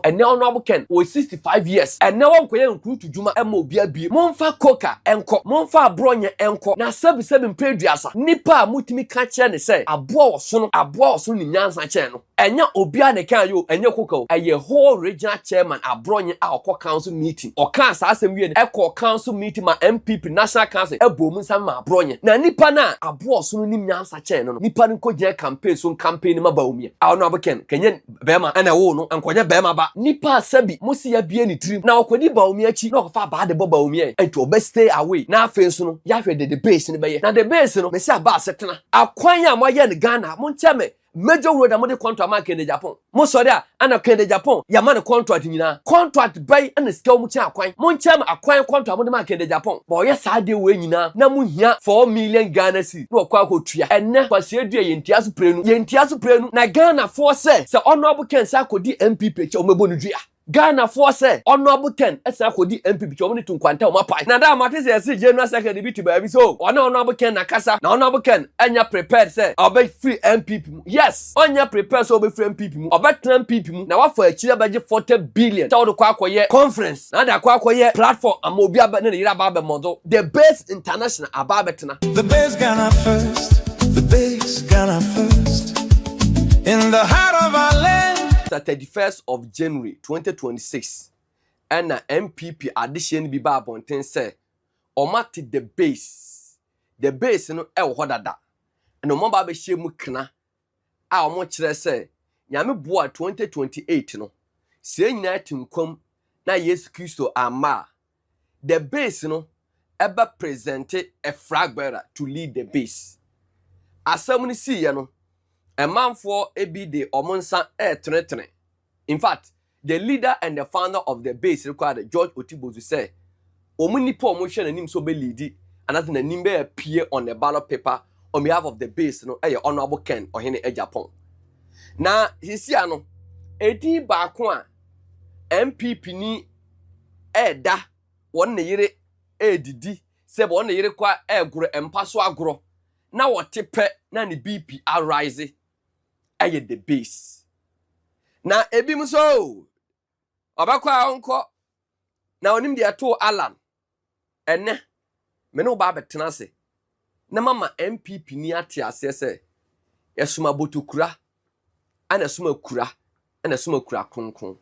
and now Honorable Ken was 65 years and now I'm going to Juma MOBB Monfa Coca enko Monfa Bronya enko na 77 peduasa nipa mutimi ka che ne say aboa oso ni nyansa che no enya obia ne kan yo enya Coca eye whole regional chairman abronye akọ council meeting o kan sa asem wie ne ekọ council meeting ma NPP national council ebom nsam ma abronye na nipa na aboa oso ni nyansa che no nipa nko je campaign so campaign ma Bawumia Honorable Ken kenye bema ana wo no ankonye bema ba nipa sabi musi ya bie ni trim na okodi Bawumia chi na ofa ba de Bawumia ento be stay away na afenso no ya hwe the base ni beye na the base no me say ba setena akwan ya moye ne Ghana mo ncheme major road amode contract ma Kennedy Agyapong mo sorry ana Kennedy Agyapong ya ma ne contract nyina contract bay ana sika mu chi akwan mo ncheme akwan contract amode ma Kennedy Agyapong bo ye saa de we nyina na mo hia 4 million Ghana cedi na okwa akotua enne kwase adua yentiaso prenu na Ghana for se Honorable Ken sa kodi NPP che o mebo no dua Ghana for say Honorable Ken esa kodi NPP che omni tunkwanta o mapai na da mate say ese general secretary bi tiba bi so ona Honorable Ken na kasa na Honorable Ken anya prepared say obe free NPP mu yes onya prepared so obe free NPP mu obe tran NPP mu na wa for akira beje 40 billion ta wo kwa akoye conference na da kwa akoye platform am obi aba ne yira ba modo the base international aba betena the base Ghana first in the heart of our land. The 31st of January 2026 and na NPP addition bi ba bonten say omati the base no e wo dada and omo ba be hye mu kna a omo kire say nyame boa 2028 no se nyina tinkwam na Yesu Kristo ama the base no eba present a flag bearer to lead the base asam ni si ye no a man for ebi de omonsa trenetene. In fact, the leader and the founder of the base required George Otibozu say, Omuni po motion and him so be leadi, and that the name appear on the ballot paper on behalf of the base, no, Honorable Ken Ofori Atta. Now, his no, edi bakwa NPP ni da one yere didi, se one yere kwa gro empaso agro. Na wotepe na ni BP arise the base. Na ebi muso obakwa onko na onim de Ato Allan enne me no ba betena se na mama NPP ni ate ase se yesuma botukura ana suma kura kronkron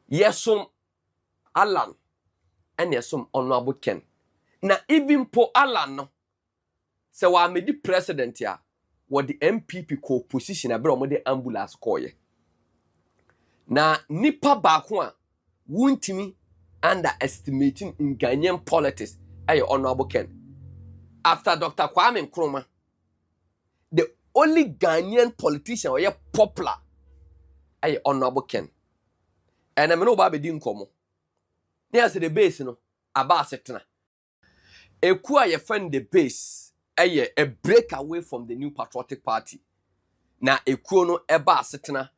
yesum Allan ene yesum Honorable Ken na even po Allan no se wa medi president ya what the NPP co-position abro mo de ambulance koye na nipa baako a wuntimi underestimating in Ghanaian politics Honorable Ken after Dr. Kwame Nkrumah the only Ghanaian politician who is popular Honorable Ken and I know ba be di nkomo near the base no aba setena eku a ye friend the base a breakaway from the New Patriotic Party. Na ekuo no eba asetena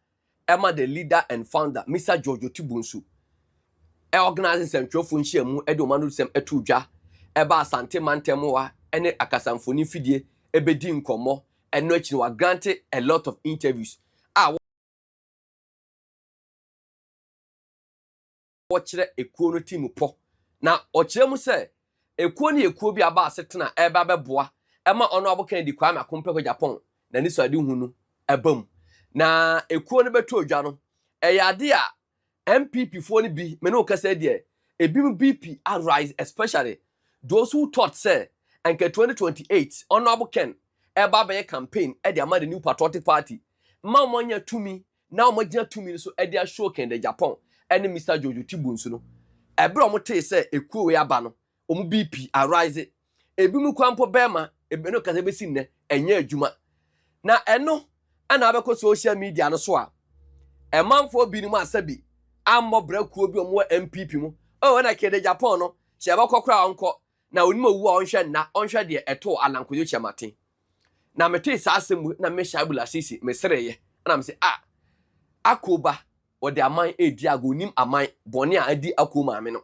ema the leader and founder Mr. George Otibunsu. Organizing central function mu edo manu sem etudwa eba Asante Mantemoa ene akasamfoni fidie ebedi nkomo eno achi wa granted a lot of interviews. Otchere ekuo no team po. Na otchere mu se ekuo ni ekuo bi aba asetena eba beboa Emma Honorable Kennedy Agyapong na ni so ade hunu ebam na ekuo ne beto odwa no eyade a NPP fo ni bi me no kasa de ebim BP arise especially those who thought say anke 2028 Honorable Ken eba be campaign e de ama the New Patriotic Party ma monya tumi na omagina tumi so e de show Kennedy Agyapong ene Mr. Jojo Tibunsu no ebro mo te say ekuo we aba no omu BP arise ebim kwampo bema ebeno kase besi nne enye adwuma na eno ana abekọ social media no so a emanfo bi ni mu asabi ammo brakuo bi omo NPP mu o na Kennedy Agyapong no se abekọkra onko na onimo wu a onhwe de eto Allan Kojo Kyeremanteng na mete sa asem na me shabula sisi mesreye na me se akoba o de aman edi agonim aman bone a adi akoma ame no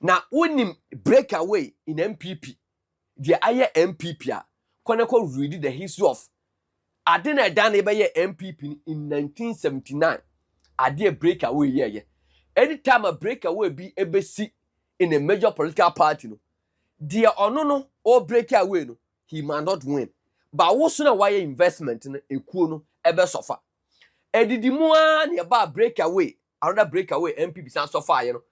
na wonim breakaway in NPP the aye NPP a koneko read the history of adena dan ebe ye NPP in 1979 ade breakaway ye. Anytime a breakaway be ebesi in a major political party no, dear no or breakaway no, he might not win. But what's na why investment in a kuno ebe suffer. Edidi mua ni about breakaway, another breakaway NPP san suffer you know.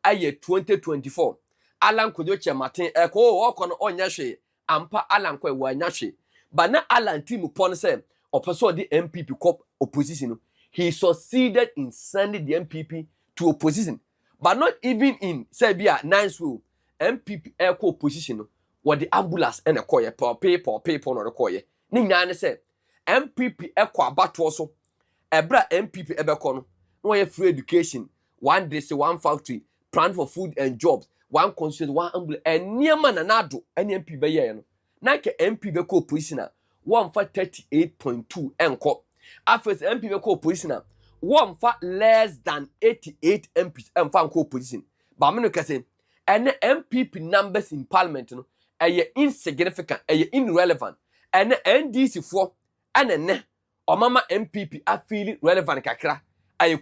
Aye 2024. Alan Kojo Kyeremanteng eko okono onya hwe ampa Alan kwa wa nya hwe. But na Alan team pon say opeso the NPP cop opposition. He succeeded in sending the NPP to opposition. But not even in Serbia nice rule. NPP eko opposition what the ambulance and a koye people no koye. Ni nyane say NPP eko abato so ebra NPP ebeko no no free education, one day say one factory, plan for food and jobs, one constituency, one ambulance and near man anado any MP be ye no. Na ke MP be ko opposition one for 38.2 enko. After MP be ko opposition one for less than 88 MPs and fan ko opposition. But me no kase and MPP numbers in parliament no insignificant, irrelevant. And NDC for and mama MPP are feeling relevant kakra.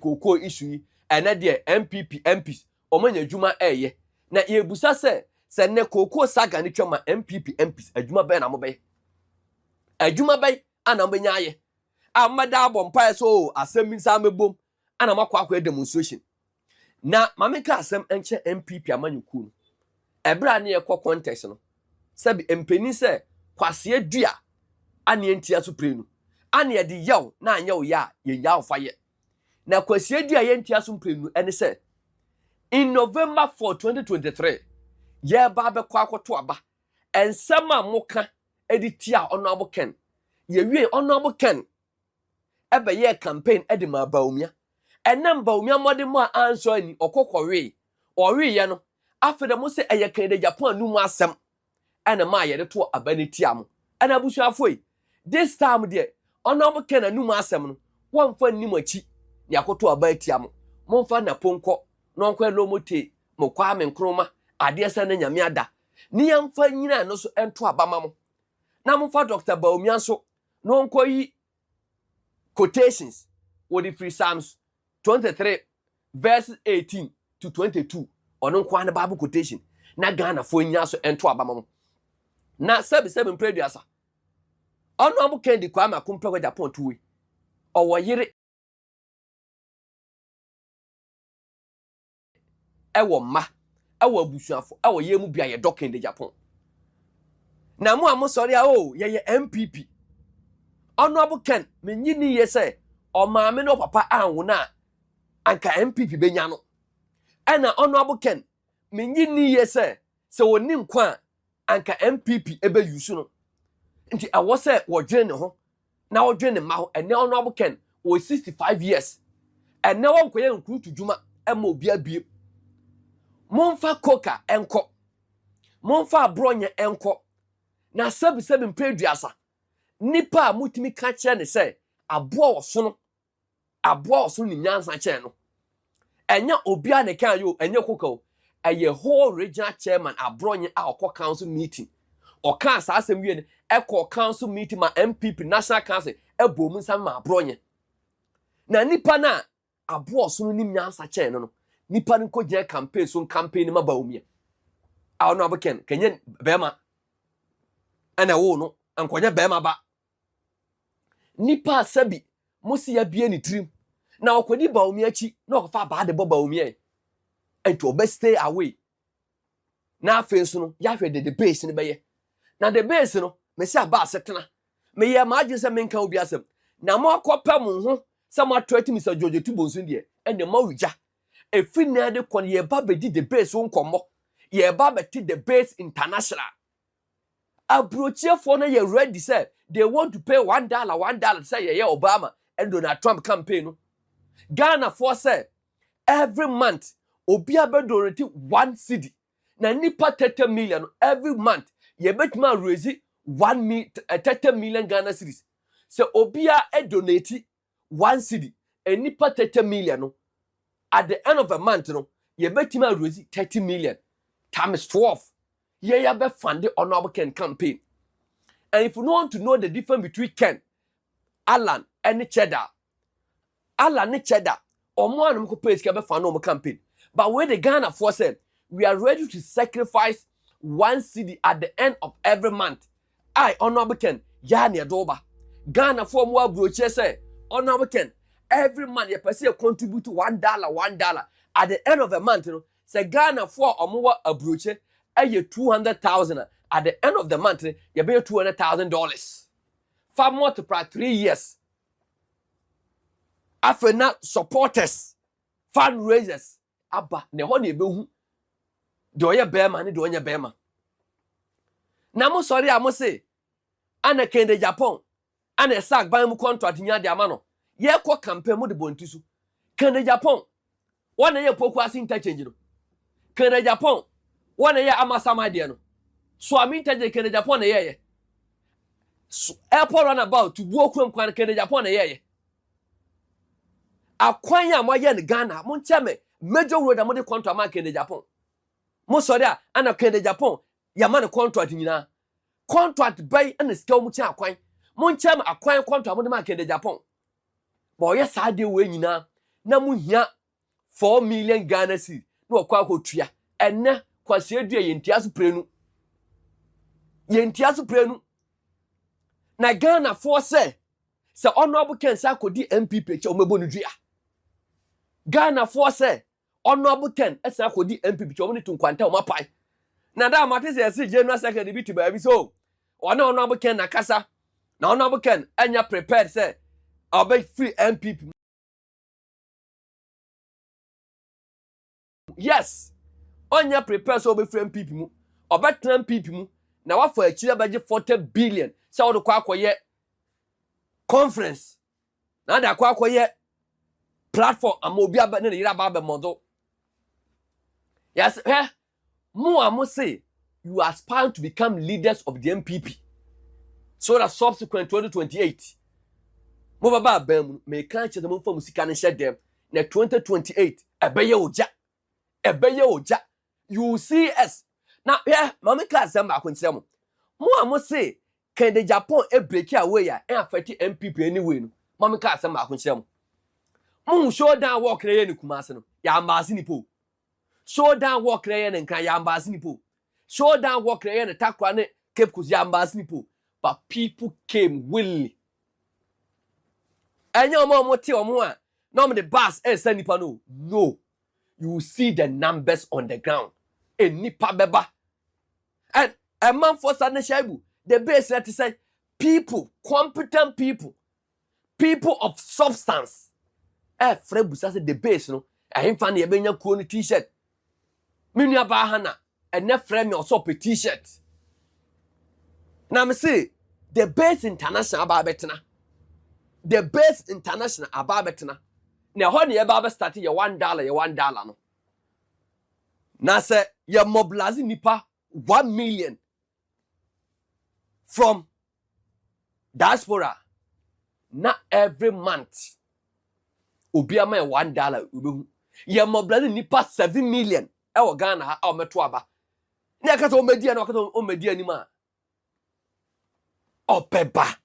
Koko issue and there MPP MPs omanya juma na yebusa se ne koko saga ni twama MPP MPs adwuma be na mo be adwuma be ana mo nya ye amada abompa so asem nsa mebom ana makwa demonstration na mameka asem enche MPP amanyuku no ebra na ye contest no sabi empeni se kwase dua ane entia so pre no ane de yaw na anya wo ya ye yaw fa ye na kwase dua ye entia so pre no ene se in November 4 2023 ye ba be kwa akoto aba ensema moka editia honorable Ken ye wie honorable Ken ebe ye campaign edi ma Bawumia enam Bawumia modem a answer ani okokore ori ye no afede mo se eye Kennedy Agyapong anu asem ena ma ye de to abani tiam ena busuafoi this time there honorable Ken anu asem no wonfa nimachi ni akoto aba tiam monfa na ponko nonkwa lomote mokwa menkroma ade se na nyame ada ni yamfa nyina no so ento abama mo na monfa Dr. Bawumia so nonkwa yi quotations with the free Psalms 23 verses 18 to 22 ono kwa na Bible quotation na Ghana fo nya so ento abama mo na 77 preduasa ono abu kendi kwa ma kumpa kwa Japan tuwe owo yire ewo ma ewo abusuafo ewo yemu bia ye Kennedy Agyapong na mu amosori a o ye MPP ono abu Ken menyini ye se o maame no papa anwo na anka MPP benya no ena ono abu Ken menyini ye se woni nkwa anka MPP ebe yusu no nti awo se wodwe ne ho na wodwe ne ma ho ene ono abu Ken o 65 years ene won koye nkrutu djuma ema obi abie monfa koka enko monfa abronye enko na sebi mpeduasa nipa mutimi ka kire ne se aboa woso ni nyansa kire no enya obia ne kan yo enye koka o eye whole regional chairman abronye a okọ council meeting oka asasem wie ne ekọ council meeting ma MPP national council ebom nsam ma abronye na nipa na aboa woso ni nyansa kire no nipa nko je campaign so campaign ma Bawumia a ono aboken kenye bema ana wo no ankonya bema ba nipa sabi musi ya bie ni trim na okodi Bawumia chi na okofa ba de Bawumia ento be stay away na afenso no ya hwe de base ni beye na the base no me se aba asetena me ye ma agye se menka obi asem na mo akopam ho se mo atwati Mr. Jojo Tubonsu de ene ma wija efina de kon ye ba bedi the base won komo ye ba beti the base international abrochie for na ye ready say they want to pay $1 say ye Obama and Donald Trump campaign no Ghana for say every month obi abedoreti 1 cedi na nipa 30 million every month ye betima raise 30 million Ghana cedis so obi a donate 1 cedi e nipa 30 million no at the end of a month no ye betima raise 30 million times 12 ye ya be fund the honorable Ken campaign. And if you want to know the difference between Ken, Alan and Cheddar, Alan and Cheddar, omo anum ko pay sika be fa no mo campaign. But when the Ghana for said, we are ready to sacrifice 1 cedi at the end of every month. I honorable Ken ya ne doba. Ghana for mo abroche say honorable Ken every month you person contribute $1 at the end of the month, you know. Say Ghana for omo abroche aye 200,000 at the end of the month you pay $200,000. For multiply 3 years. After not supporters, fundraisers, abba ne ho ne behu de oye bema ne de onye bema. Na mo sorry a mo say ana Kennedy Agyapong ana sak ban mu contract nya de ama no ye ko campaign mu de bontisu Kennedy Agyapong wona ye poku as interchange no Kennedy Agyapong wona ye amasama de no so am interchange Kennedy Agyapong na ye airport runabout to buoku kwan Kennedy Agyapong na ye akwanya mo ye ne Ghana mo ncheme major road amode contract ma Kennedy Agyapong mo sorry a ana Kennedy Agyapong ya ma ne contract nyina contract bay and the skill much akwan mon cham akwan contract mo ma Kennedy Agyapong boy yes ade we nyina na mu hia 4 million Ghana cedi na okwa akotua enne kwase adua yentiaso prenu na Ghana for say honorable Ken sa kodi NPP che o mebo no dua Ghana for say honorable Ken esa kodi NPP che o ni tunkwanta o mapai na da mate se General Secretary bi tiba bi so ona honorable Ken nakasa na honorable Ken anya prepared say obey free NPP. Yes, onya prepare so obey free NPP mu obetran NPP mu na wa for akire baje 40 billion say wo kwa akoye conference na da kwa akoye platform amobi aba ne yira ba modo. Yes, mo say you aspire to become leaders of the NPP so that subsequent 2028 mo baba bam me kan che mo fam sika ne hyedem na 2028 ebeye oja you see us now mama class am ba kwonkyere mo say Kennedy Agyapong e break away ya e affect NPP anyway no mama class am ba kwonkyere mo show down work na ye ni kumase no ya ambasi ni po show down work na ye ni nkan ya ambasi ni po show down work na ye ni takwa ne Cape Coast ya ambasi ni po but people came willingly. And your mom te omo a no the bus send nipa no you will see the numbers on the ground nipa beba and a man for sadne shaibu the base that say people competent people of substance frebu say the base no ahemfa na ye benya kuo no t-shirt menu aba ha na ene frame me also t-shirt na me say the base international aba betena the base international aba betena na ho ne ye ba start ye $1 no na say ye mobilize nipa 1 million from diaspora na every month obi ama $1 ubehu ye mobilize nipa 7 million e wo Ghana ha o meto aba na akata o media na akata o media ni ma opeba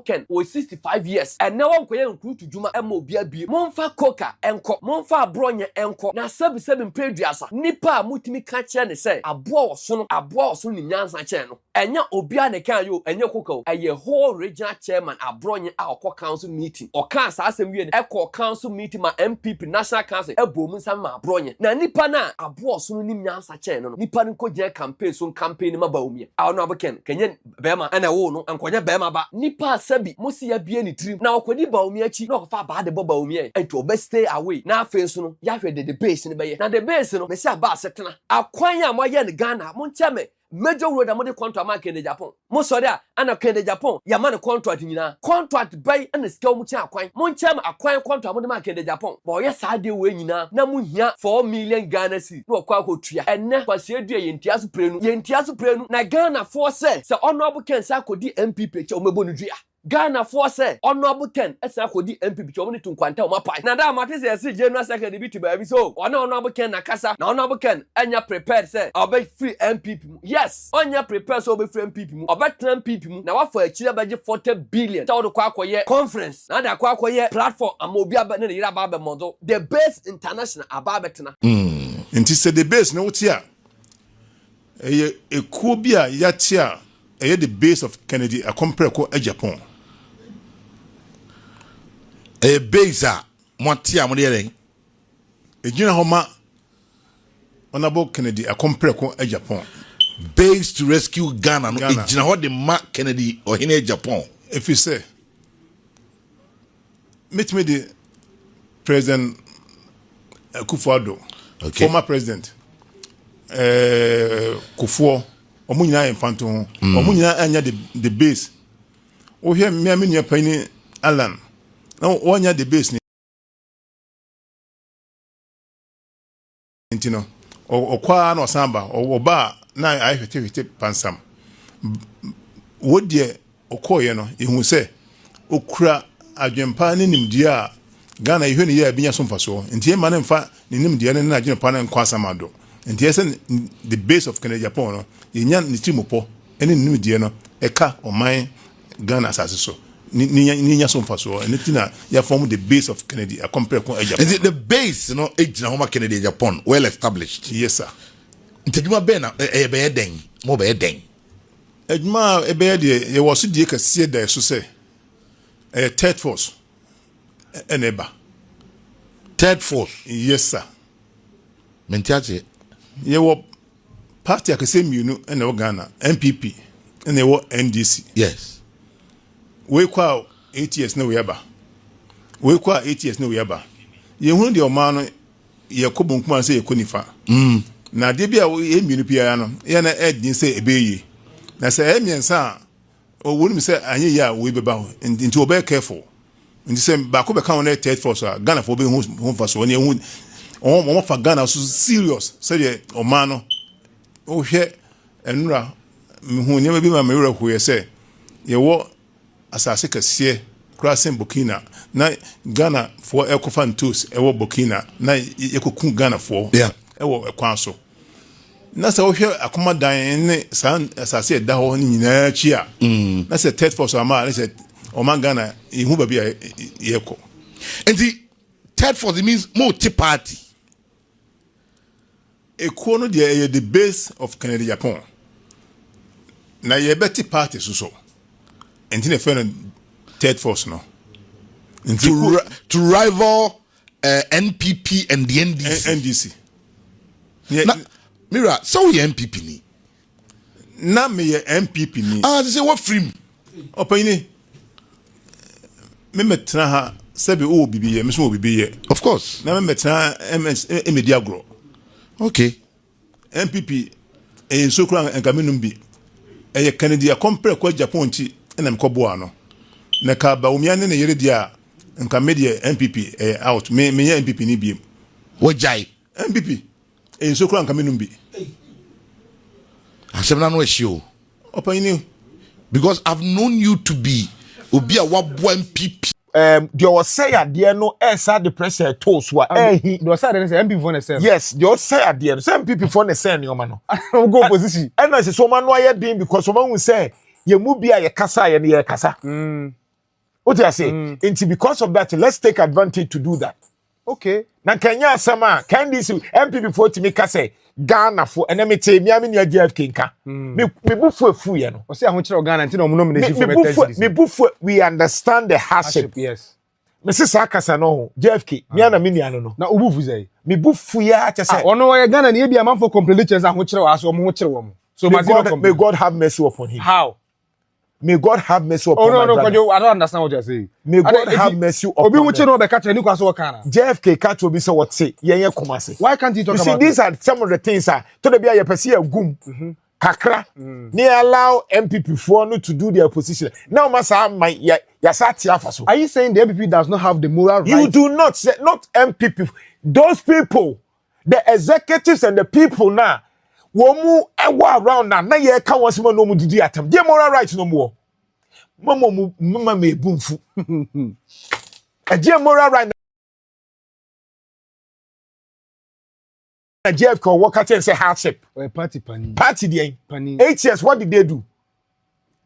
Ken was 65 years and now one koye nkutu juma emo bia bie monfa koka enko monfa abronye enko na sebi peduasa nipa mutimi ka kire ne se abo oso ni nyansa kire no enya obia ne kan yo enye koka o eye whole regional chairman abronye a okọ council meeting oka sa asem wie ne ekọ council meeting ma NPP national council ebomu nsam ma abronye na nipa na abo oso ni nyansa kire no nipa nko je campaign so campaign ma Bawumia awono aboken kenye bema ana wo no ankonye bema ba nipa sabi musi ya bie ni trim na okodi Bawumia chi na ofa ba de Bawumia ento be stay away na afenso no ya hwe the base ni beye na the base no me se aba asetena akwan ya moye ne Ghana mo ncheme major road amode contract ma Kennedy Agyapong mo sori a ana Kennedy Agyapong ya ma ne contract nyina contract bay ana skill mu chi akwan mo ncheme akwan contract amode ma Kennedy Agyapong bo ye sa de we nyina na mu hia 4 million Ghana cedi na okwa akotua enne kwase adua yentiaso prenu na Ghana for say honorable Ken sa kodi NPP che o mebo no dua Ghana for say honorable Ken esa kodi NPP chomuni tunkwanta o mapai na da mate say ese January 2nd bi to baby so honorable Ken na kasa na honorable Ken anya prepared say obe free NPP mu yes onya prepared so obe free NPP mu obe tran NPP mu na wa for achire baje 40 billion ta wo kwa akoye conference na da kwa akoye platform amobi aba ne yira ba modo the base international aba betena nti se the base no tia ekuo bi a yatia the base of Kennedy Agyapong. A base a motia mo de Ejina homa honorable Kennedy Agyapong. Base to rescue Ghana. No ejina ho de ma Kennedy Ohene Agyapong. If you say meet me the President Akufo Addo, okay. Former President Kufo Omunyina Infanto Omunyina anya the base. O hear me amenya pani Alan. Now onya the base ni ntino okwa na osamba oba na ahwete pansam wodie okoye no ehun se okura adwempa ne nimdie a Ghana ihwe ne ya binya so mfaso nti e ma ne mfa ne nimdie ne na adwempa na nkwa samado nti ese the base of Kennedy Agyapong no yenya ne timopo ene nimdie no eka oman Ghana asase so ninya so mfaso ene tina ya form the base of Kennedy Agyapong. Is it the base no ejina homa Kennedy Agyapong well established? Yes sir. Ntejuma be na be den mo be den ejuma ebe de ye wo so die kase da so say third force eneba third force. Yes sir. Mentiache ye wo party akase miunu ene wo Ghana NPP ene wo NDC. Yes. We kwa 8 years na we aba. We kwa 8 years na we aba. Ye hu de o ma no ye ko bonkuma say ye ko nifa. Na de bia ye miunu pia no ye na edin say ebeyi. Na say emiensa o wonu say anye ya we beba ho. Nti o be careful. Nti say ba ko be kan on third force Ghana for be hu fa so ne hu o fa Ghana so serious say ye o ma no o hwe enura hu ne bi ma me wura hu ye say ye wo asase kase crossing Burkina na Ghana for ecofantos ewo Burkina na ekokun Ghana for ewo ekwan so na se wo hwe akoma dan ne san asase da ho nyina chi a na se third force ama na se o man Ghana ihu ba bia yeko and the third force means multi party eko no the base of Kennedy Agyapong na ye beti party so and in a third force no to rival NPP and the NDC. Yeah. Mira, so we NPP ni. Na me NPP ni. Ah, they say what free? Opini. Me metna ha sebe o bibiye, me so bibiye. Of course. Na me metna media grow. Okay. NPP e sokran enkaminum bi. E Kennedy Agyapong kwa Japan ti na mkoboa no. Na ka Bawumia ne yere dia nka media NPP out me NPP ni bi. Wojai NPP e sokran enkaminum bi. Asemna no ehio. Opini because I've known you to be obi a wabo NPP. The was say adie no esa the pressure to so the was say NPP for the same. Yes, the was say adie some people for the same no man no go position and I say so man no aye din because someone will say ye mu bia ye kasa ye ne ye kasa what you say into because of that let's take advantage to do that. Okay, na Kenya asama can this MPP for to make say Ghana for enemy me am near GFK nka me bufu afu ye no o say ahokere Ghana nti no nomination for better me bufu we understand the hardship. Yes, me say akasa no GFK me ana me nuano no na obufu say me bufu ya che say ono ye Ghana na e bia man for complaints ahokere wa so mo hokere wo mo so may God have mercy upon him. How? May God have mercy upon him. Oh no, Kojo, I don't understand what you're saying. May God have mercy upon him. Obi wuche no be catch any kwaso kana. JFK catch obi say what say yen komase. Why can't you talk about these are some of the things to the bia ye pese agum kakra ne allow MPP for no to do their position. Now masa my ya sati afaso. Are you saying the MPP does not have the moral right? You do not say not MPP. Those people, the executives and the people now womu ewa around na ye ka won sima no mu didi atam. Dey moral rights no more. mama me bumfu. A GM moral right now. A Agyarko walk out and say hardship. Party pani. Party the Pani. 8 years, what did they do?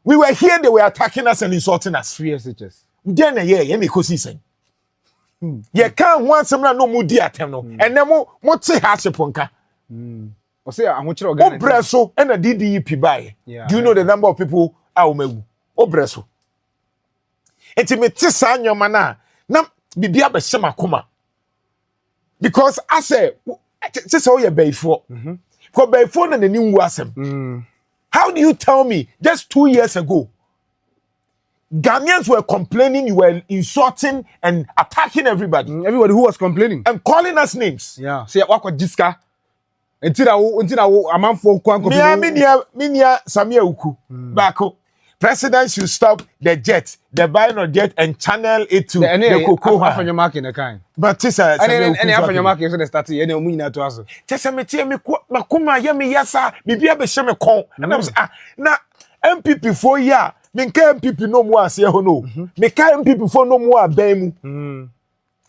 We were here, they were attacking us and insulting us. 3 SHS. Then a year, you go see saying. You can't want someone no more dear no. And then what say hardship onka. O say ahochere O breso and a DDP buy. Do you know the number of people Aumewu? O breso. Intimate san your mana. Na bibia be shema kuma. Because I say this all your before. Because before and the new wasem. How do you tell me just 2 years ago Ghanaians were complaining, you were insulting and attacking everybody. Everybody who was complaining and calling us names. Yeah. Say wako jiska. Entira wo amanfo kwanko. Minia Samira uku. Bako. President should stop the jet, the buying of jet and channel it to the cocoa. After your mark in the kind. But this is any after your mark so they start any omina to us. Tesa me tie me makuma yemi yasa bibia be hye me kon. And I'm say na NPP 4 year me ka NPP no mu ase ho no. Me ka NPP 4 no mu aban mu.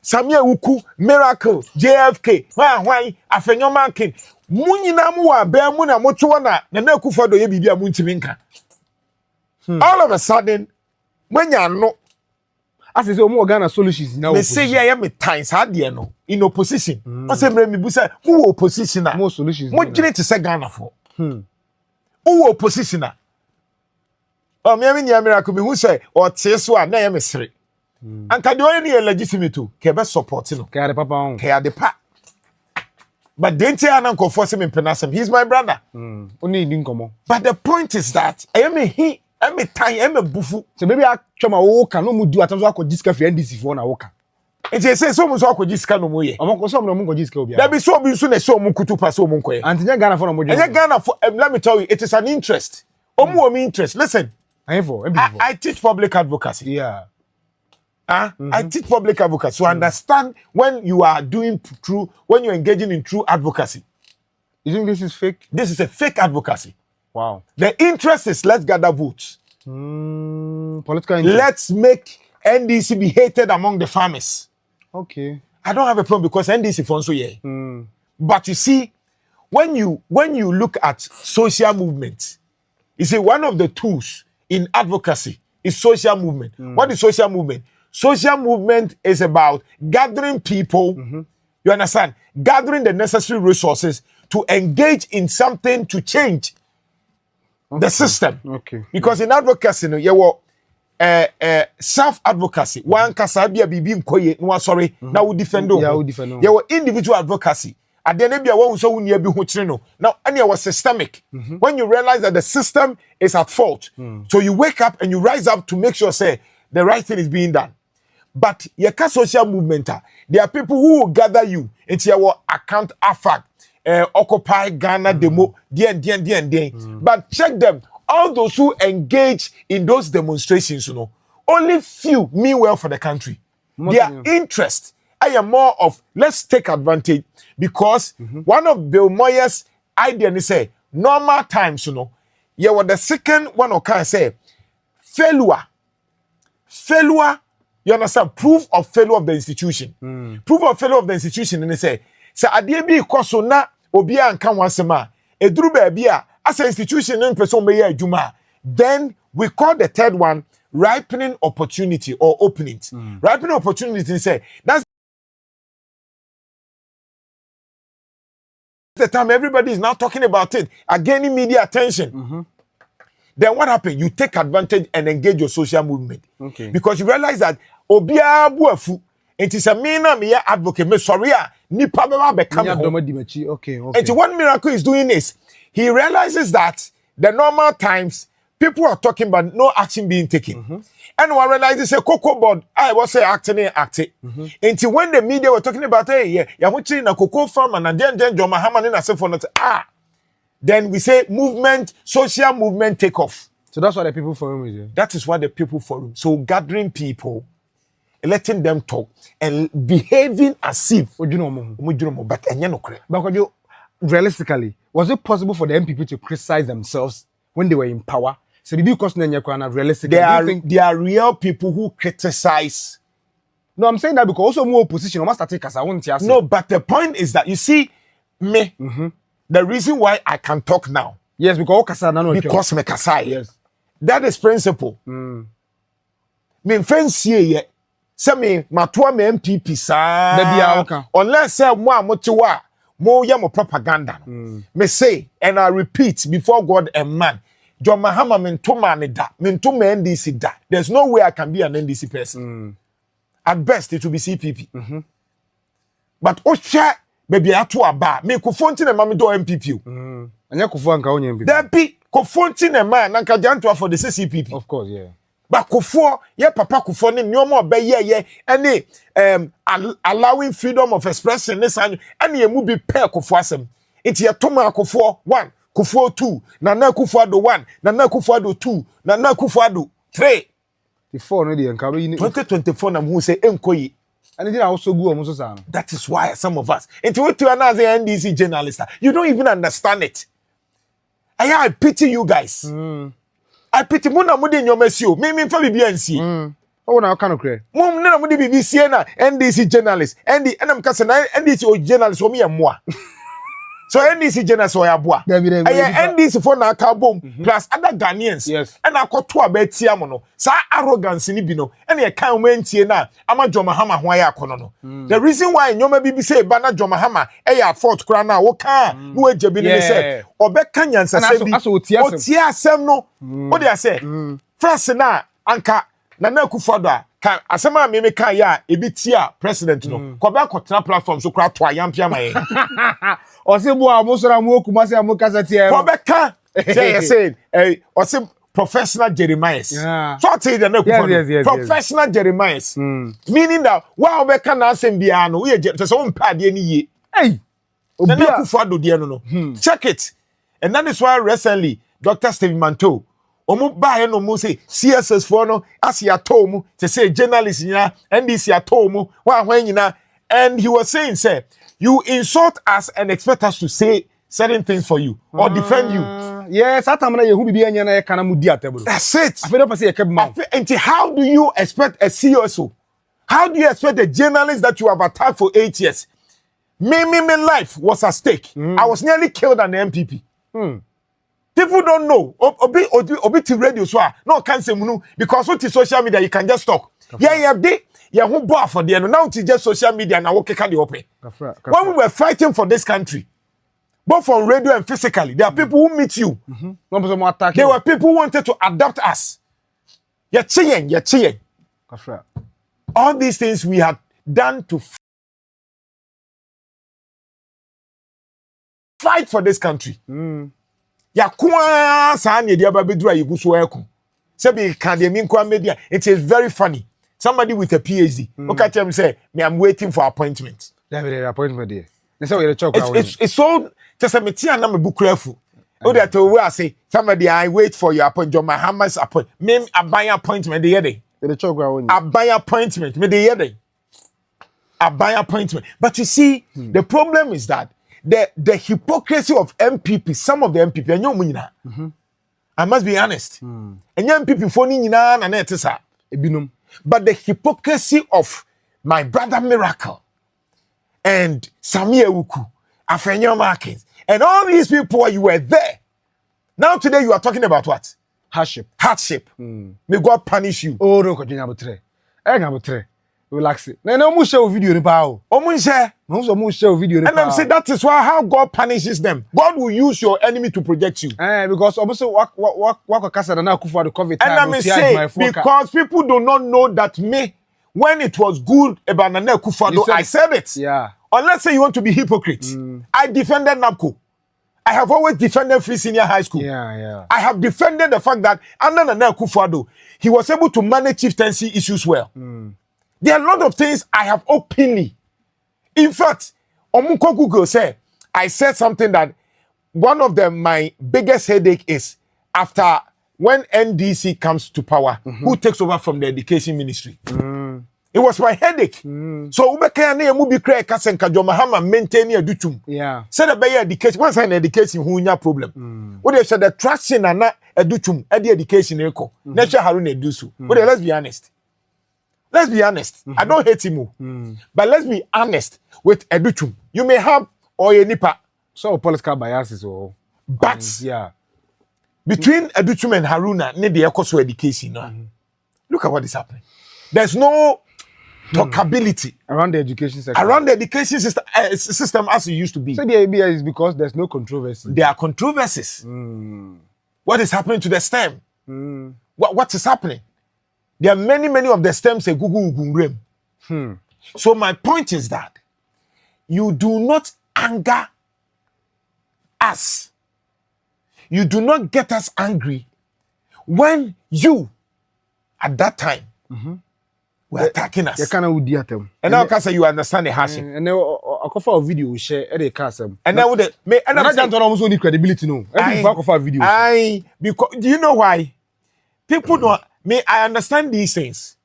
Samia Uku, Miracle, JFK, why afenyoman king. Munyina mu aban mu na moto na Akufo Addo ye bibia mu ntimi nka. All of a sudden, when you know, as is omo Ghana solutions now. They say yeah, me times hard there no in opposition. I say me busa who opposition na more solutions. What you need to say Ghana for? Who opposition na? Oh, me nya miracle be who say or teso na ya me sere. Anka the only legitimate to ke support no. Ke ade papa on. Ke ade pa. But didn't Anan force him in Penasem. He's my brother. Only in komo. But the point is that I am a time, a bufu. So maybe I choma woka no mu do atanzo akọ diska fi NDC for na woka. E je say so mu so akọ diska no mu ye. Amako so no mu go diska obi. There be so bi so na so mu kutu pa so mu nkoye. Antinya Ghana for no mo. Ghana for let me tell you, it is an interest. Omu interest. Listen. I teach public advocacy. Yeah. I teach public advocacy. So understand when you are doing when you're engaging in true advocacy. You think this is fake? This is a fake advocacy. Wow. The interest is let's gather votes. Political interest. Let's make NDC be hated among the farmers. Okay. I don't have a problem because NDC for so yeah. But you see, when you look at social movement, you see one of the tools in advocacy is social movement. What is social movement? Social movement is about gathering people, you understand, gathering the necessary resources to engage in something to change the system. Okay. Because in advocacy, you were self-advocacy. One kasabia bibi mkoye, no sorry, now we defend. You were individual advocacy. At the end of now, and you were systemic. When you realize that the system is at fault, so you wake up and you rise up to make sure, say, the right thing is being done. But your social movement, there are people who will gather you into your account affect, occupy Ghana demo, But check them. All those who engage in those demonstrations, only few mean well for the country. Their interest, I am more of let's take advantage because one of Bill Moyer's idea is say normal times, you were the second one or can say failure, you understand, proof of failure of the institution. Proof of failure of the institution, and they say adie bi koso na obi anka wansema eduru ba bia as an institution in person be adwuma. Then we call the third one ripening opportunity or openings. Ripening opportunity say that's the time everybody is now talking about it, gaining media attention. Then what happened? You take advantage and engage your social movement. Okay. Because you realize that obia buafu it is a me advocate me sorry nipa beba become okay. And what Miracle is doing is he realizes that the normal times people are talking but no action being taken. And one realizes a cocoa board I was say acting. Until when the media were talking about ya na cocoa farm and then Mahamadu Bawumia then we say movement, social movement take off. So that's what the people forum is. That is what the people forum. So gathering people, letting them talk and behaving as if but but realistically, was it possible for the NPP to criticize themselves when they were in power So the big question in your realistic. There are real people who criticize. No, I'm saying that because also more opposition. Must take us. I won't tell. No, but the point is that you see me. The reason why I can talk now. Yes, because me kasai. Yes. That is principle. Me fancy ye. Say me matua me NPP sa. Unless say mo amotiwa mo ya mo propaganda. Me say and I repeat before God and man. John Mahama mentuma ne da. Mentuma NDC da. There's no way I can be an NDC person. At best it will be CPP. But Osha baby Ato aba me kufonti na mami do NPP. Anya Akufo anka onye NPP. There be kufonti na man nanka janto for the CPP. Of course, yeah. But Akufo ye papa Akufo ni nyomo obeye any allowing freedom of expression this and ye mu be pair Akufo asem. Enti ye toma Akufo 1, Akufo 2, Nana Akufo Addo 1, Nana Akufo Addo 2, Nana Akufo Addo 3. The 4 no dey enka 2024 na mu say enkoyi. And it also go almost so. That is why some of us into what you are as an NDC journalist, you don't even understand it. I pity you guys. I pity Muna Mudi in your messio. Me for BNC. Oh, now kind of cray. Mum na Mudi BBC na NDC journalist. I'm casting NDC journalist for me and moi. So NDC journalist or Abua. NDC for na Kabom plus other Ghanaians. Yes. And I got 2 abeti amono. Sa arrogance ni bino. And ye can't wait here na. Ama Mahama why kono. The reason why nyoma BBC bana Mahama eya Fort Krana woka no ejebini say obeka nyansa se bi. Otia asem no. What dey say? First na anka Nana Akufo Addo kan asema me kan ya ebitia president no. Kwabena kotena platform so kra to ayampia maye. Osibu amosora mu Kumasi amokasa tie. Kwabeka say osim professional Jeremiahs. Yeah. So I tell you the Akufo professional Jeremiahs. Meaning that wow obeka na asem bia no we je so mpa de ni ye. Hey. Nana Akufo Addo de no. Check it. And that is why recently Dr. Steve Manto omu ba no mu say CSS for no asia to mu to say journalists nyina NDC ato mu wa hwan nyina, and he was saying say you insult us and expect us to say certain things for you or defend you. Yes, atamna ye hu bibia nya na ye kana mu di atebro. That's it. I feel say ye kebma. And how do you expect a CSO? How do you expect a journalist that you have attacked for 8 years? Me life was at stake. I was nearly killed on the NPP. People don't know. Obi to radio so no can say munu because what is social media you can just talk. Yeah, who bought for the now it's just social media now okay can you open. When we were fighting for this country, both on radio and physically, there are people who meet you. There were people who wanted to adopt us. You're cheering. All these things we had done to fight for this country. Yakwa sa na dia ba bedura yiguso eko. Say be can dey mean kwa media. It is very funny. Somebody with a PhD. Okay, tell me say me I'm waiting for appointment. There appointment there. It's so just a metia na me bukrafu. O that we say somebody I wait for your appointment. Mahama's appointment. Me aban appointment dey dey. The chokwa won. Aban appointment me dey dey. Aban appointment. But you see, the problem is that the hypocrisy of MPP, some of the MPP, I must be honest. And MPP for nyina na netesa ebinum. But the hypocrisy of my brother Miracle and Samira Afenyo Markins and all these people, you were there. Now today you are talking about what? Hardship. May God punish you. Oh no, Kojo relax it. No more share video ni pa o. No more share video ni pa. And I'm saying that is why how God punishes them. God will use your enemy to project you. Because almost what kasa na Akufo Addo COVID time. And I'm saying because people do not know that me when it was good about Nana Akufo Addo, I said it. Yeah. Unless say you want to be hypocrite. I defended NAPO. I have always defended Free Senior High School. Yeah. I have defended the fact that under Nana Akufo Addo, he was able to manage chieftaincy issues well. There are a lot of things I have openly. In fact, Omuko Google said, I said something that one of my biggest headache is after when NDC comes to power, who takes over from the education ministry? It was my headache. So ubeka na emu bi kra kase nka John Mahama maintain edutum. Yeah. Said the better education. Once an education who nya problem. What they said the traction and na edutum e the education eko. Nature Haruna edusu. But let's be honest. Let's be honest. I don't hate him. But let's be honest with edutum. You may have or a nipa. So political biases or but yeah. Between edutum and Haruna, need the echo education. Look at what is happening. There's no talkability around the education sector. Around the education system as it used to be. So the idea is because there's no controversy. There are controversies. What is happening to the STEM? What is happening? There are many of the STEMs say Google. So my point is that you do not anger us. You do not get us angry when you, at that time, were attacking us. You cannot do that. And now, can say you understand the hashing. And now, Akufo video share at the castle. And now, and I don't almost need credibility. No, Akufo video. Because do you know why? People don't. I understand these things.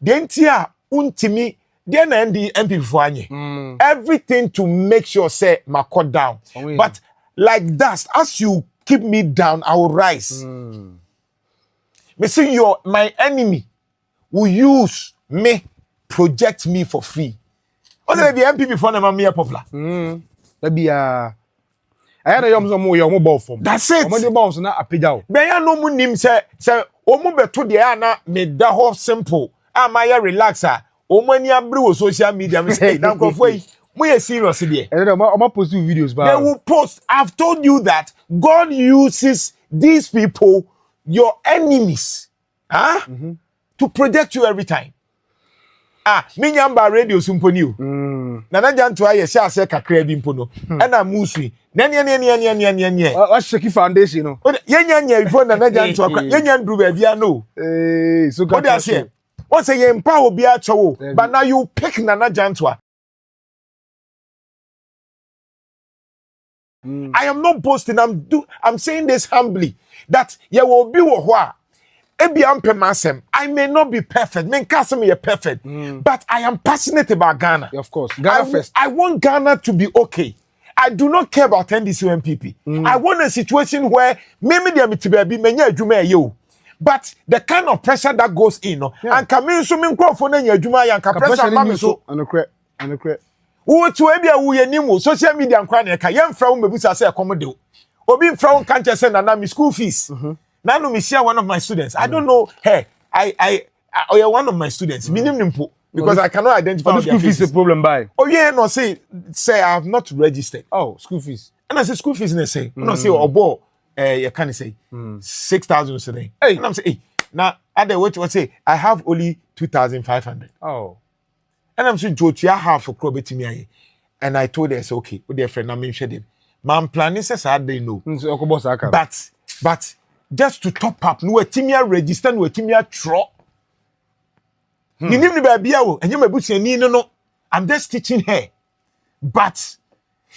Then tia untimi. Then the NPP for everything to make sure say my cut down. But like that, as you keep me down, I will rise. Me see my enemy will use me, project me for free. What the NPP for them are popular? That be I had a young more ball form. That's it. When the balls na apija. Be ya no mu nim say omo beto de na me da ho simple. My relaxer. Omani abri social media me say na nkofo yi mo ye serious there. And then I'm post videos they will post. I've told you that God uses these people, your enemies, to protect you every time. Me nyamba radio sumponi o. Nana janto aye sha se kakra bi mpo no. E na musui. Ne. What shaky foundation no. Yenya before nana janto akra. Yenya ndru ba bia no. So what they say? What say you empower obi a chowo, but now you pick nana janto. I am not boasting. I'm saying this humbly that you will be what. I may not be perfect. Me can't perfect, but I am passionate about Ghana. Of course, Ghana first. I want Ghana to be okay. I do not care about NDC NPP. I want a situation where maybe there may be many you. But the kind of pressure that goes in, and coming so many for and pressure mami so and who to ebia wo yanimu social media nkwa na ka yem fra wo mebusa say accommodate obi fra wo kan chese na me school fees na no me share one of my students I don't know hey I one of my students minim nimpo because I cannot identify the school fees a problem by oh yeah no say I have not registered school fees and I say school fees na say no say obo you can say 6,000 today and I'm say hey now other what say I have only 2,500 and I'm saying Jotia half for crobetimi. And I told her, say, okay, with their friend, I'm interested. Man planning says I didn't know. But just to top up, no timia register, no timia tro. You need to be and you may be no. I'm just teaching her. But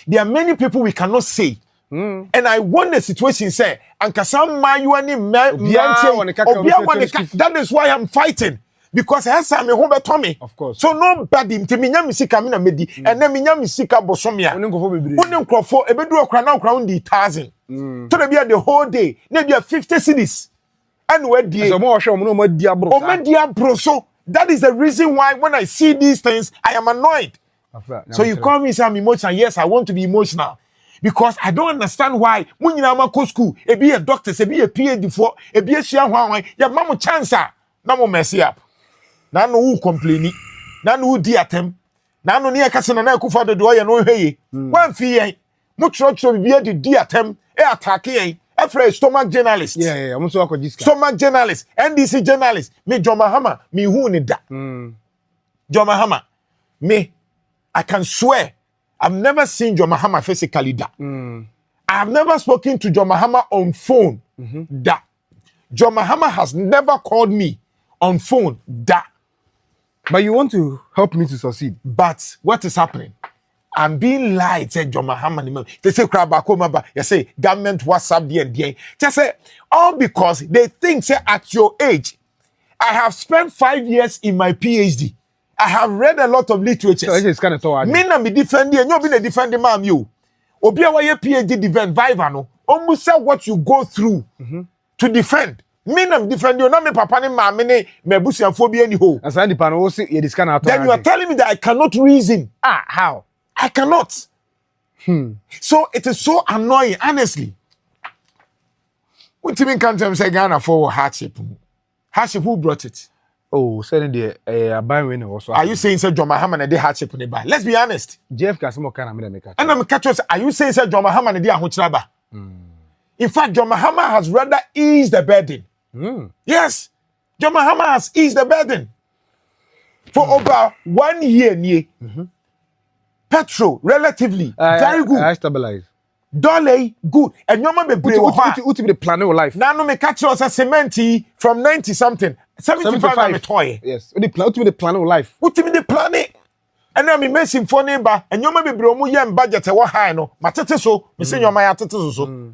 there are many people we cannot say. And I want the situation say, and Kasam that is why I'm fighting. Because I have some Tommy. Of course. So nobody to me nyamisika mina medi and then nyamisika bosomia. Unim crofo ebedu okra na okra undi 1,000. To be the whole day. Maybe 50 cities. And where die. So more show no dia so that is the reason why when I see these things I am annoyed. So you call me say I'm emotional. Yes, I want to be emotional. Because I don't understand why when you na go school, e be a doctor, e be a PhD for, e be a share one, ya mamu chance na mo mess up. Nano who complaining, nano who diatem, nano near Casana Akufo Addo no hey. One fee, much be the diatem, attacking a stomach journalist. Yeah, I'm also a stomach journalist, NDC journalist, me John Mahama, me who need that. John Mahama, me, I can swear, I've never seen John Mahama physically that. I have never spoken to John Mahama on phone that. John Mahama has never called me on phone that. But you want to help me to succeed. But what is happening? I'm being lied, said John Mahama. They say crab you say government WhatsApp there. Just say all because they think say at your age, I have spent 5 years in my PhD. I have read a lot of literature. So it's kind of tall. Me na me defending, and you be defending ma'am you. Obi a why PhD defend viva no. Almost say what you go through to defend. Me na me defend you. Na me papa ni mama ni me busuafo any ho. Asante Bediatuo wo say you this kind of. Then you are telling me that I cannot reason. How? I cannot. So it is so annoying, honestly. What even can't say Ghana for hardship? Hardship, who brought it? Oh, saying the buying winner also. Are you saying Sir John Mahama and they hardship on the buy? Let's be honest. Jeff Kasimo can make it. And I'm catching. Are you saying Sir John Mahama and they are hunchraba? In fact, John Mahama has rather eased the burden. Yes, John Mahama has eased the burden for over 1 year. Near petrol relatively very good. I stabilize. Dollar good. And your man be brave. What the plan of life? Now no me catch us a cement from 90 something. 75 I'm a toy. Yes. The plan of life. What me the plan it? And now me messing for neighbor and your man be brave. Mu yam budget wa high no. Matete so. Me say your man atete so.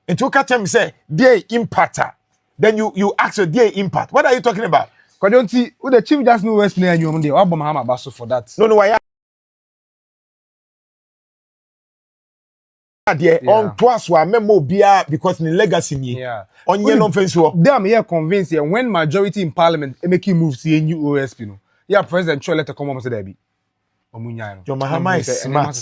And to catch him say dear impactor. Then you ask your dear impact. What are you talking about? Cause don't see who the chief just know West near you on the Mahama Basso for that. No why. On twice wa memo bia because ni legacy ni. On ye no offense wo. Them here convinced here when majority in parliament making moves to new OSP no. Yeah, President Cho let come on say there be. Omunya no. John Mahama is smart.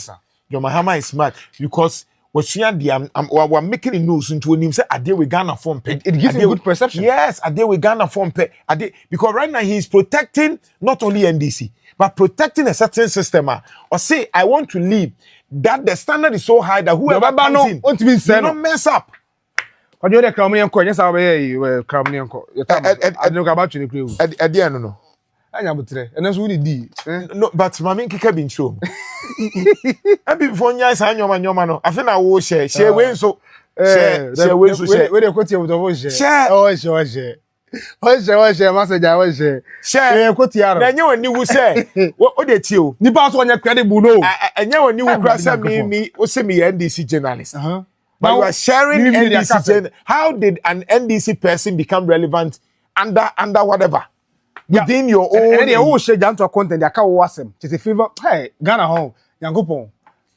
John Mahama is smart because we're making the news into him say Ade we Ghana form pe. It gives him good perception. Yes, Ade we Ghana form pe. Ade because right now he is protecting not only NDC but protecting a certain system. Or say I want to leave. That the standard is so high that whoever comes in, you don't mess up. What do you reckon? Me uncle, yes, I will come near uncle. I don't about you. At the end, no. I am betre. And that's really deep. No, but my kika been shown. I be before you say your man. I think I will share. Share when so. Share when so. Share. Where the quote you will share. Share. Oh, share. Share, message I will share. Share. Then you and you will say, what did you? The boss on your credible no. And you and you will cross me, or send me NDC journalist. But you are sharing NDC. How did an NDC person become relevant under whatever? Within your own. And they all share down to a content. They can't watch them. It's a favor. Hey, Ghana home. Yankopon.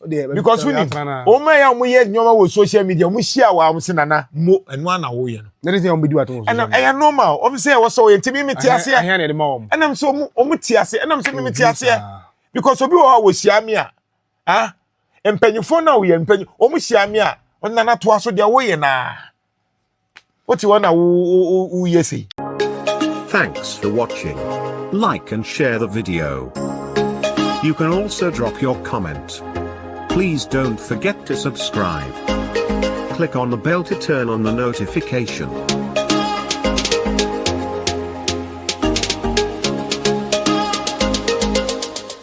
Because we need. Oh my, we had no social media. We share our nana mo and 1 hour. That is the do at all. And I am normal. Obviously, I was so intimate. And I'm so omitiase. And I'm so mitiase. Because of you always share me. Ah, and penny for now. We and penny almost share me. On nana to us so their way na. What you wanna who you say? Thanks for watching. Like and share the video. You can also drop your comment. Please don't forget to subscribe. Click on the bell to turn on the notification.